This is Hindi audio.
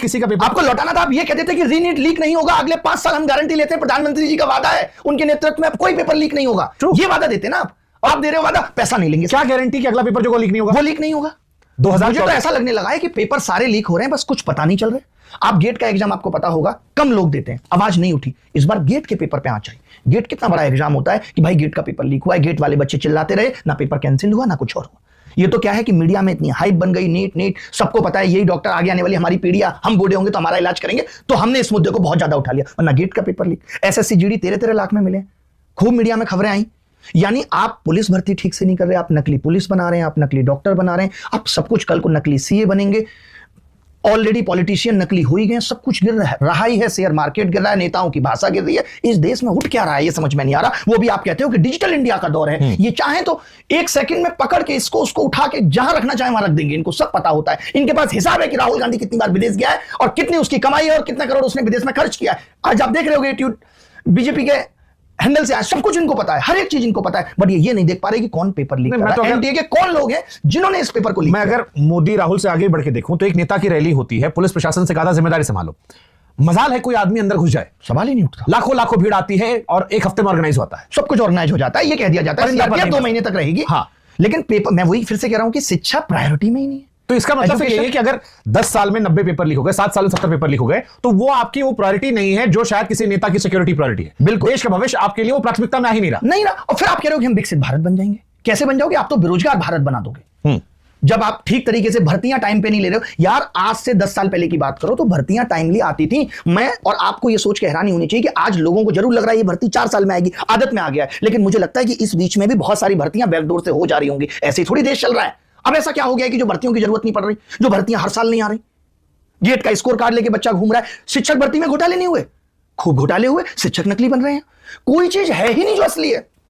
किसी का पेपर आपको लौटाना था। आप ये कहते थे कि रीनीट लीक नहीं होगा, अगले 5 साल हम गारंटी लेते हैं, प्रधानमंत्री जी का वादा है, उनके नेतृत्व में अब कोई पेपर लीक नहीं होगा। ये वादा देते ना आप दे रहे हो वादा, पैसा नहीं लेंगे। क्या गारंटी कि अगला पेपर जो लीक नहीं होगा? वो लीक नहीं होगा। 2000 मुझे तो ऐसा लगने लगा है कि पेपर सारे लीक हो रहे हैं, बस कुछ पता नहीं चल रहे। आप गेट का एग्जाम आपको पता होगा, कम लोग देते हैं, आवाज नहीं उठी। इस बार गेट के पेपर पे आ चाहिए। गेट कितना बड़ा एग्जाम होता है कि भाई गेट का पेपर लीक हुआ है, गेट वाले बच्चे चिल्लाते रहे, ना पेपर कैंसिल हुआ ना कुछ और हुआ। ये तो क्या है कि मीडिया में इतनी हाइप बन गई, नीट सबको पता है यही डॉक्टर आगे आने वाली हमारी पीढ़ियां, हम बूढ़े होंगे तो हमारा इलाज करेंगे, तो हमने इस मुद्दे को बहुत ज्यादा उठा लिया। वरना गेट का paper leak, SSC GD 13-13 lakh में मिले, खूब मीडिया में खबरें आई। यानी आप पुलिस भर्ती ठीक से नहीं कर रहे, आप नकली पुलिस बना रहे हैं, आप नकली डॉक्टर बना रहे हैं, आप सब कुछ, कल को नकली सीए बनेंगे। ऑलरेडी पॉलिटिशियन नकली हो ही गए, सब कुछ गिर रहा ही है, शेयर मार्केट गिर रहा है, नेताओं की भाषा गिर रही है। इस देश में उठ क्या रहा है ये समझ में नहीं आ रहा। वो भी आप कहते हो कि डिजिटल इंडिया का दौर है, ये चाहे तो एक सेकंड में पकड़ के इसको उसको उठा के जहां रखना चाहे वहां रख देंगे। इनको सब पता होता है, इनके पास हिसाब है कि राहुल गांधी कितनी बार विदेश गया है और कितनी उसकी कमाई है और कितने करोड़ उसने विदेश में खर्च किया है। आज आप देख रहे होगे बीजेपी के हैंडल से आज सब कुछ इनको पता है, हर एक चीज इनको पता है, बट ये नहीं देख पा रहे कि कौन पेपर लीक कर रहा है, एनडीए के कौन लोग हैं जिन्होंने इस पेपर को लीक किया। मैं अगर मोदी राहुल से आगे बढ़ के देखूं तो एक नेता की रैली होती है, पुलिस प्रशासन से कहा जिम्मेदारी संभालो, मजाल है कोई आदमी अंदर घुस जाए, सवाल ही नहीं उठता। लाखों भीड़ आती है और एक हफ्ते में ऑर्गेनाइज होता है, सब कुछ ऑर्गेनाइज हो जाता है, ये कह दिया जाता है सीआरपीएफ 2 महीने तक रहेगी। हाँ, लेकिन पेपर, मैं वही फिर से कह रहा हूं कि शिक्षा प्रायोरिटी में ही नहीं है। तो इसका मतलब ये है कि अगर 10 साल में 90 पेपर लीक हो गए, 7 साल में 70 पेपर लीक हो गए, तो वो आपकी वो प्रायोरिटी नहीं है जो शायद किसी नेता की सिक्योरिटी प्रायोरिटी है। बिल्कुल, देश का भविष्य आपके लिए वो प्राथमिकता में आ ही नहीं रहा। और फिर आप कह रहे हो कि हम विकसित भारत बन जाएंगे। कैसे बन जाओगे? आप तो बेरोजगार भारत बना दोगे। जब आप ठीक तरीके से भर्तियां टाइम पे नहीं ले रहे हो। यार आज से 10 साल पहले की बात करो तो भर्तियां टाइमली आती थी। मैं और आपको ये सोच के हैरानी होनी चाहिए कि आज लोगों को जरूर लग रहा है ये भर्ती 4 साल में आएगी, आदत में आ गया है, लेकिन मुझे लगता है कि इस बीच में भी बहुत सारी भर्तियां बैकडोर से हो जा रही होंगी। ऐसे ही थोड़ी देश चल रहा है। अब ऐसा क्या हो गया है कि जो भर्तियों की जरूरत नहीं पड़ रही, जो भर्तियां हर साल नहीं आ रही, गेट का स्कोर कार्ड लेके बच्चा घूम रहा है। शिक्षक भर्ती में घोटाले नहीं हुए? खूब घोटाले हुए, शिक्षक नकली बन रहे हैं। कोई चीज है ही नहीं जो असली है।